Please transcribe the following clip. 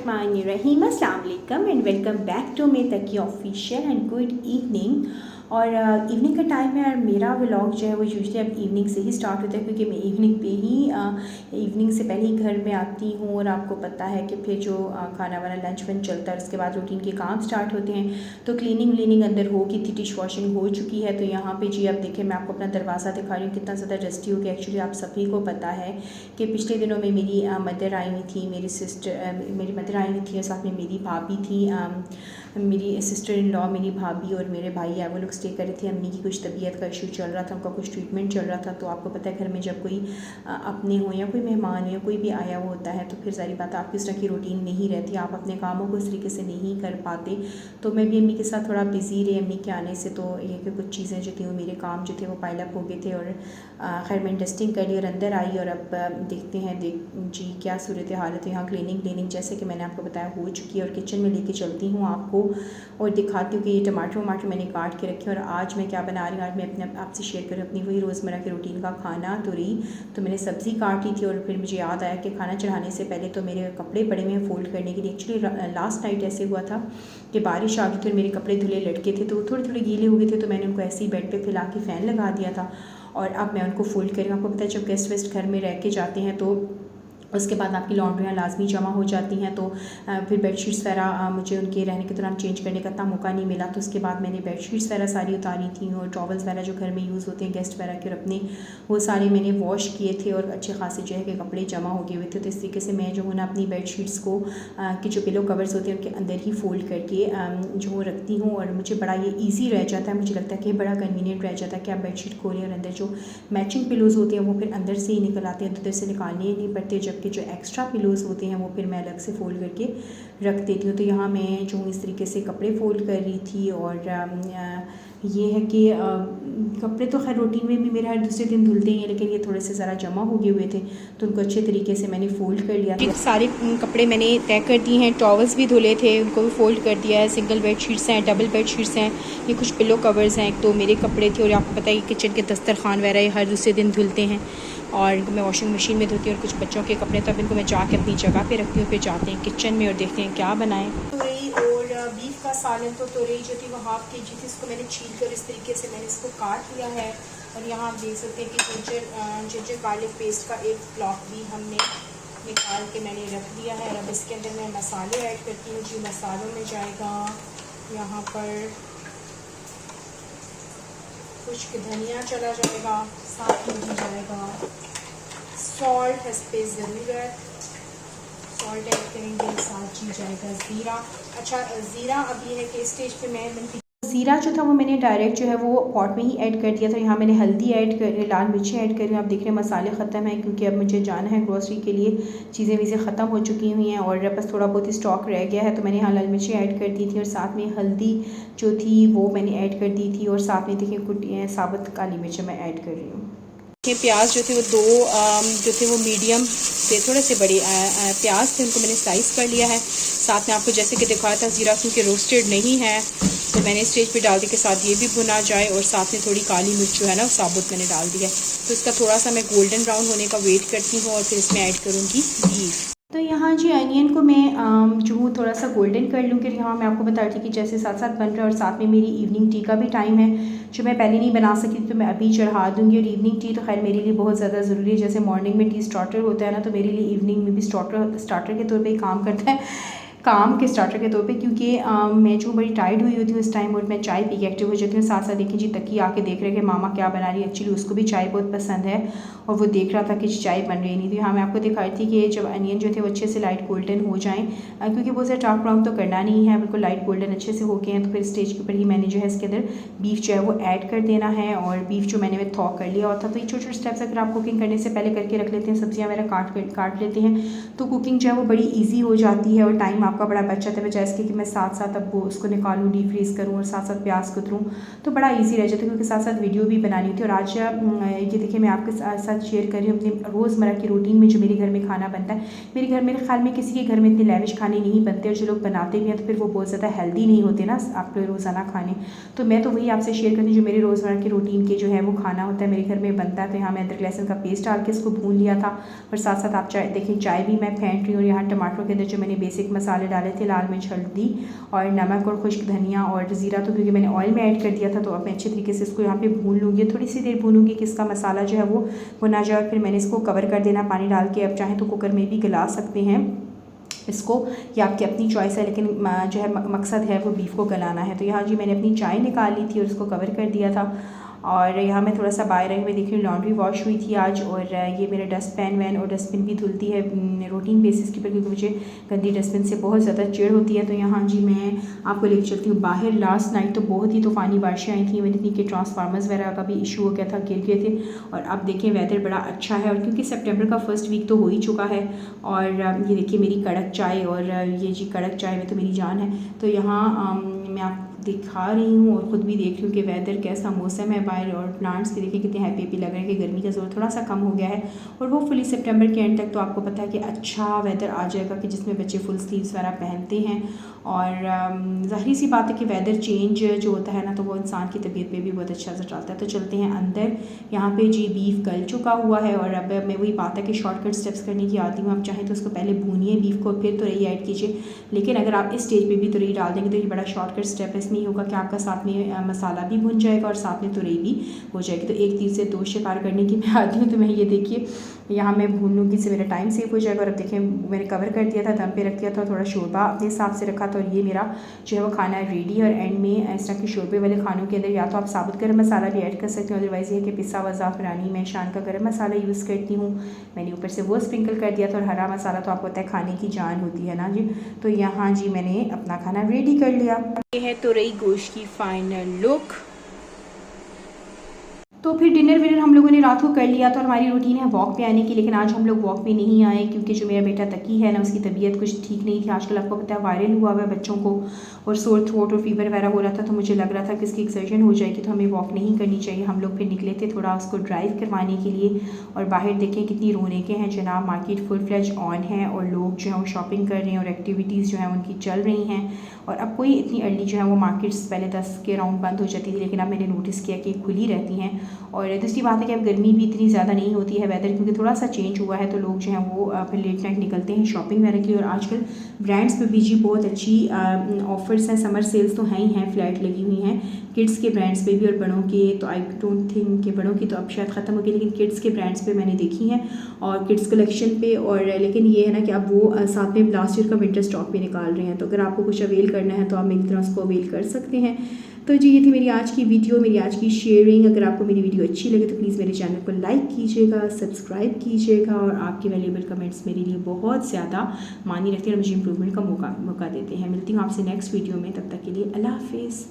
बिस्मिल्लाहिर्रहमानिर्रहीम। अस्सलाम वालेकुम एंड वेलकम बैक टू मे तकी ऑफिशियल एंड गुड इवनिंग। और इवनिंग का टाइम है और मेरा व्लॉग जो है वो यूजुअली अब इवनिंग से ही स्टार्ट होता है, क्योंकि मैं इवनिंग पे ही इवनिंग से पहले ही घर में आती हूँ और आपको पता है कि फिर जो खाना वाना लंच वंच चलता है उसके बाद रूटीन के काम स्टार्ट होते हैं। तो क्लीनिंग व्लीनिंग अंदर हो गई थी, डिश वॉशिंग हो चुकी है। तो यहाँ पे जी अब देखिए मैं आपको अपना दरवाज़ा दिखा रही हूँ कितना ज़्यादा डस्टी हो गया। एक्चुअली आप सभी को पता है कि पिछले दिनों में मेरी मदर आई हुई थी, मेरी मदर आई हुई थी और साथ में मेरी भाभी थी, मेरी सिस्टर इन लॉ, मेरी भाभी और मेरे भाई है, वो लोग स्टे कर रहे थे। अम्मी की कुछ तबीयत का इशू चल रहा था, उनका कुछ ट्रीटमेंट चल रहा था। तो आपको पता है घर में जब कोई अपने हो या कोई मेहमान हो या कोई भी आया हुआ होता है तो फिर सारी बात आपकी इस तरह की रूटीन नहीं रहती, आप अपने कामों को इस तरीके से नहीं कर पाते। तो मैं भी अम्मी के साथ थोड़ा बिज़ी रही अम्मी के आने से। तो ये कि कुछ चीज़ें जो थी वो मेरे काम जो थे वो पाइल अप हो गए थे और खैर मैं डस्टिंग कर ली और अंदर आई। और अब देखते हैं जी क्या सूरत हालत है। यहाँ क्लीनिंग जैसे कि मैंने आपको बताया हो चुकी है और किचन में लेके चलती हूँ आपको और दिखाती हूँ कि ये टमाटर मैंने काट के रखे और आज मैं क्या बना रही हूँ। आज मैं अपने आपसे शेयर करूँ अपनी वही रोज़मर्रा की रूटीन का खाना। तो मैंने सब्ज़ी काट ली थी और फिर मुझे याद आया कि खाना चढ़ाने से पहले तो मेरे कपड़े पड़े हुए हैं फ़ोल्ड करने के लिए। एक्चुअली लास्ट नाइट ऐसे हुआ था कि बारिश आ गई थी और मेरे कपड़े धुले लटके थे, तो वो थोड़े थोड़े गीले हो गए थे। तो मैंने उनको ऐसे ही बेड पर फैला के फ़ैन लगा दिया था और अब मैं उनको फ़ोल्ड करूँ। आपको पता है जब गेस्ट वेस्ट घर में रह के जाते हैं तो उसके बाद आपकी लॉन्ड्रियाँ लाजमी जमा हो जाती हैं। तो फिर बेडशीट्स वगैरह मुझे उनके रहने के दौरान चेंज करने का इतना मौका नहीं मिला। तो उसके बाद मैंने बेडशीट्स वगैरह सारी उतारी थी और टॉवल्स वगैरह जो घर में यूज़ होते हैं गेस्ट वगैरह के और अपने, वो सारे मैंने वॉश किए थे और अच्छे खासे जो है कि कपड़े जमा हो गए हुए थे। तो इस तरीके से मैं जो हूँ ना अपनी बेडशीट्स को कि जो पिलो कवर्स होते हैं उनके अंदर ही फ़ोल्ड करके जो रखती हूँ और मुझे बड़ा ये ईजी रह जाता है। मुझे लगता है कि बड़ा कन्वीनियंट रह जाता है कि आप बेडशीट खोलें और अंदर जो मैचिंग पिलोज़ होते हैं वो फिर अंदर से ही निकल आते हैं, तो इधर से निकालने ही नहीं पड़ते। जबकि जो एक्स्ट्रा पिलोज़ होते हैं वो फिर मैं अलग से फ़ोल्ड करके रख देती हूँ। तो यहाँ मैं जो इस तरीके से कपड़े फ़ोल्ड कर रही थी और ये है कि कपड़े तो खैर रूटीन में भी मेरे हर दूसरे दिन धुलते हैं, लेकिन ये थोड़े से ज़रा जमा हो गए हुए थे तो उनको अच्छे तरीके से मैंने फ़ोल्ड कर लिया था। सारे कपड़े मैंने तय कर दिए हैं, टॉवल्स भी धुले थे उनको भी फ़ोल्ड कर दिया है। सिंगल बेड शीट्स हैं, डबल बेड शीट्स हैं, ये कुछ पिलो कवर्स हैं। तो मेरे कपड़े थे और आपको पता है किचन के दस्तरखान वगैरह हर दूसरे दिन धुलते हैं और इनको मैं वॉशिंग मशीन में धोती हूँ। और कुछ बच्चों के कपड़े तो अब इनको मैं जाके अपनी जगह पे रखती हूँ। फिर जाते हैं किचन में और देखते हैं क्या बनाएं। तुरई और बीफ का सालन, तो तुरई जो थी वो हाफ़ kg थी, इसको मैंने छील कर इस तरीके से मैंने इसको काट लिया है। और यहाँ आप देख सकते हैं कि जिंजर गार्लिक पेस्ट का एक ब्लॉक भी हमने निकाल के मैंने रख दिया है। और अब इसके अंदर मैं मसाले ऐड करती हूँ जी। मसालों में जाएगा यहाँ पर कुछ धनिया चला जाएगा, साथ में भी जाएगा सॉल्ट हस्बे ज़रूरत, सॉल्ट ऐड करेंगे, साथ ही जाएगा ज़ीरा। अच्छा ज़ीरा अब ये है कि इस स्टेज पे मैं ज़ीरा जो था वो मैंने डायरेक्ट जो है वो पॉट में ही ऐड कर दिया था। यहाँ मैंने हल्दी ऐड कर, लाल मिर्ची ऐड कर रही हूँ। आप देख रहे हैं मसाले ख़त्म हैं क्योंकि अब मुझे जाना है ग्रोसरी के लिए, चीज़ें वीज़ें ख़त्म हो चुकी हुई हैं और बस थोड़ा बहुत ही स्टॉक रह गया है। तो मैंने यहाँ लाल मिर्ची ऐड कर दी थी और साथ में हल्दी जो थी वो मैंने ऐड कर दी थी और साथ में देखिए कुछ साबुत काली मिर्च मैं ऐड कर रही हूँ। प्याज जो थे वो दो जो थे वो मीडियम थे, थोड़े से बड़े प्याज थे, उनको मैंने स्लाइस कर लिया है। साथ में आपको जैसे कि दिखाया था ज़ीरा क्योंकि रोस्टेड नहीं है तो मैंने स्टेज पे डाल दी के साथ ये भी भुना जाए और साथ में थोड़ी काली मिर्च जो है ना साबुत मैंने डाल दी है। तो इसका थोड़ा सा मैं गोल्डन ब्राउन होने का वेट करती हूँ और फिर इसमें ऐड करूँगी बीफ। तो यहाँ जी अनियन को मैं जो हूँ थोड़ा सा गोल्डन कर लूँगी। यहाँ मैं आपको बता रही थी कि जैसे साथ साथ बन रहा है और साथ में मेरी इवनिंग टी का भी टाइम है जो मैं पहले नहीं बना सकी तो मैं अभी चढ़ा दूँगी। और इवनिंग टी तो खैर मेरे लिए बहुत ज़्यादा ज़रूरी है। जैसे मॉर्निंग में टी स्टार्टर होता है ना, तो मेरे लिए इवनिंग में भी स्टार्टर के तौर पर ही काम करता है, काम के स्टार्टर के तौर पे, क्योंकि मैं जो बड़ी टायर्ड हुई होती हूँ इस टाइम और मैं चाय पी के एक्टिव हो जाती हूँ। साथ साथ देखिए जी तकी आके देख रहे हैं कि मामा क्या बना रही है। एक्चुअली उसको भी चाय बहुत पसंद है और वो देख रहा था कि चाय बन रही नहीं थी। हाँ मैं आपको दिखाई थी कि जब अनियन जो थे वो अच्छे से लाइट गोल्डन हो जाएँ, क्योंकि बहुत ज़्यादा डार्क ब्राउन तो करना नहीं है, बिल्कुल लाइट गोल्डन अच्छे से हो गए हैं। तो फिर स्टेज के ऊपर ही मैंने जो है इसके अंदर बीफ जो है वो ऐड कर देना है। और बीफ जो मैंने थॉ कर लिया होता, तो ये छोटे छोटे स्टेप्स अगर आप कुकिंग करने से पहले करके रख लेते हैं, सब्जियाँ वगैरह काट लेते हैं तो कुकिंग जो है वो बड़ी ईजी हो जाती है और टाइम आपका बड़ा बच्चा था, बजाय इसके कि मैं साथ साथ अब वो उसको निकालूँ, डीप फ्रीज़ करूँ और साथ साथ प्याज कुतरूँ, तो बड़ा ईजी रह जाता है, क्योंकि साथ साथ वीडियो भी बनानी होती है। और आज ये देखिए मैं आपके साथ शेयर कर रही हूँ अपनी रोज़मर्रा की रूटीन में जो मेरे घर में खाना बनता है। मेरे घर, मेरे ख्याल में किसी के घर में इतने लैविश खाने नहीं बनते, और जो लोग बनाते भी हैं तो फिर वो बहुत ज़्यादा हेल्दी नहीं होते ना आपके रोज़ाना खाने। तो मैं तो वही आपसे शेयर करती हूँ जो मेरे रोज़मर्रा की रूटीन के जो है वो खाना होता है, मेरे घर में बनता है। तो यहाँ मैं अदरक लहसुन का पेस्ट डाल के इसको भून लिया था, और साथ साथ आप चाय देखें, चाय भी मैं फेंट रही हूँ। और यहाँ टमाटरों के अंदर जो मैंने बेसिक मसाले डाले थे, लाल मिर्च, हल्दी और नमक और खुश्क धनिया और ज़ीरा, तो क्योंकि मैंने ऑयल में ऐड कर दिया था, तो अब मैं अच्छे तरीके से इसको यहाँ पे भून लूँगी। थोड़ी सी देर भूनूंगी कि इसका मसाला जो है वो भुना जाए, फिर मैंने इसको कवर कर देना पानी डाल के। अब चाहें तो कुकर में भी गला सकते हैं इसको, या आपकी अपनी चॉइस है, लेकिन जो है मकसद है वो बीफ को गलाना है। तो यहाँ जी मैंने अपनी चाय निकाल ली थी और इसको कवर कर दिया था। और यहाँ मैं थोड़ा सा बाहर रही, मैं देख रही हूँ लॉन्ड्री वॉश हुई थी आज, और ये मेरा डस्टबिन वैन और डस्टबिन भी धुलती है रूटीन बेसिस के ऊपर, क्योंकि मुझे गंदी डस्टबिन से बहुत ज़्यादा चिढ़ होती है। तो यहाँ जी मैं आपको लेकर चलती हूँ बाहर। लास्ट नाइट तो बहुत ही तूफ़ानी बारिशें आई थी, मैंने कि ट्रांसफार्मर्स वगैरह का भी इशू हो गया था, गिर गए थे। और अब देखें वेदर बड़ा अच्छा है, और क्योंकि सितंबर का फर्स्ट वीक तो हो ही चुका है। और ये देखिए मेरी कड़क चाय, और ये जी कड़क चाय में तो मेरी जान है। तो यहाँ मैं आप दिखा रही हूँ और ख़ुद भी देख रही हूँ कि वेदर कैसा मौसम है बाहर, और प्लांट्स भी देखिए कितने हैप्पी लग रहे हैं कि गर्मी का जोर थोड़ा सा कम हो गया है। और होपफुली सितंबर के एंड तक तो आपको पता है कि अच्छा वेदर आ जाएगा, कि जिसमें बच्चे फुल स्लीव्स वगैरह पहनते हैं। और ज़ाहिर सी बात है कि वेदर चेंज जो होता है ना, तो वो इंसान की तबीयत पे भी बहुत अच्छा असर डालता है। तो चलते हैं अंदर। यहाँ पे जी बीफ गल चुका हुआ है, और अब मैं वही बात है कि शॉर्टकट स्टेप्स करने की आती हूँ। आप चाहें तो उसको पहले भूनिए बीफ को, फिर तुरई ऐड कीजिए। लेकिन अगर आप इस स्टेज पे भी तुरई डाल देंगे तो ये बड़ा शॉर्टकट स्टेप है। इसमें ये होगा कि आपका साथ में मसाला भी भुन जाएगा और साथ में तुरई भी हो जाएगी। तो एक तीर से दो शिकार करने की मैं आती हूँ। तो मैं ये देखिए यहाँ मैं भून लूँगी, इससे मेरा टाइम सेव हो जाएगा। और अब देखें मैंने कवर कर दिया था, दम पे रख दिया था, थोड़ा शोरबा अपने हिसाब से रखा था, और ये मेरा जो है वो खाना रेडी। और एंड में इस तरह के शोरबे वाले खानों के अंदर या तो आप साबुत गर्म मसाला भी ऐड कर सकते हो, अदरवाइज़ ये कि पिसा हुआ ज़ाफ़रानी मैं शान का गर्म मसाला यूज़ करती हूँ, मैंने ऊपर से वो स्प्रिंकल कर दिया था। और हरा मसाला तो आपको पता है खाने की जान होती है ना जी। तो यहाँ जी मैंने अपना खाना रेडी कर लिया। ये है तुरई गोश्त की फाइनल लुक। तो फिर डिनर विनर हम लोगों ने रात को कर लिया। तो हमारी रूटीन है वॉक पे आने की, लेकिन आज हम लोग वॉक पे नहीं आए, क्योंकि जो मेरा बेटा तकी है ना, उसकी तबीयत कुछ ठीक नहीं थी। आजकल आपको पता है वायरल हुआ हुआ है बच्चों को, और सोर थ्रोट और फीवर वगैरह हो रहा था। तो मुझे लग रहा था कि इसकी एक्सर्शन हो जाएगी, तो हमें वॉक नहीं करनी चाहिए। हम लोग फिर निकले थे थोड़ा उसको ड्राइव करवाने के लिए। और बाहर देखें कितनी रौनकें हैं जनाब, मार्केट फुल फ्लेज ऑन है, और लोग जो हैं वो शॉपिंग कर रहे हैं, और एक्टिविटीज़ जो हैं उनकी चल रही हैं। और अब कोई इतनी अर्ली जो है वो मार्केट्स पहले 10 के राउंड बंद हो जाती थी, लेकिन अब मैंने नोटिस किया कि खुली रहती हैं। और दूसरी बात है कि अब गर्मी भी इतनी ज़्यादा नहीं होती है वेदर, क्योंकि थोड़ा सा चेंज हुआ है। तो लोग जो हैं वो फिर लेट नाइट निकलते हैं शॉपिंग वगैरह की। और आजकल ब्रांड्स पे भी जी बहुत अच्छी ऑफर्स हैं, समर सेल्स तो हैं ही हैं, फ्लैट लगी हुई हैं किड्स के ब्रांड्स पे भी। और बड़ों के तो आई डोंट थिंक कि बड़ों की तो अब शायद ख़त्म हो गई, लेकिन किड्स के ब्रांड्स पे मैंने देखी हैं, और किड्स कलेक्शन पे। और लेकिन ये है ना कि अब वो साथ में लास्ट ईयर का विंटर स्टॉक भी निकाल रहे हैं। तो अगर आपको कुछ अवेल करना है तो आप मेरी तरह उसको अवेल कर सकते हैं। तो जी ये थी मेरी आज की वीडियो, मेरी आज की शेयरिंग। अगर आपको मेरी वीडियो अच्छी लगे तो प्लीज़ मेरे चैनल को लाइक कीजिएगा, सब्सक्राइब कीजिएगा, और आपके वैल्यूएबल कमेंट्स मेरे लिए बहुत ज़्यादा मायने रखते हैं और मुझे इम्प्रूवमेंट का मौका देते हैं। मिलती हूँ आपसे नेक्स्ट वीडियो में, तब तक के लिए अल्लाह हाफिज़।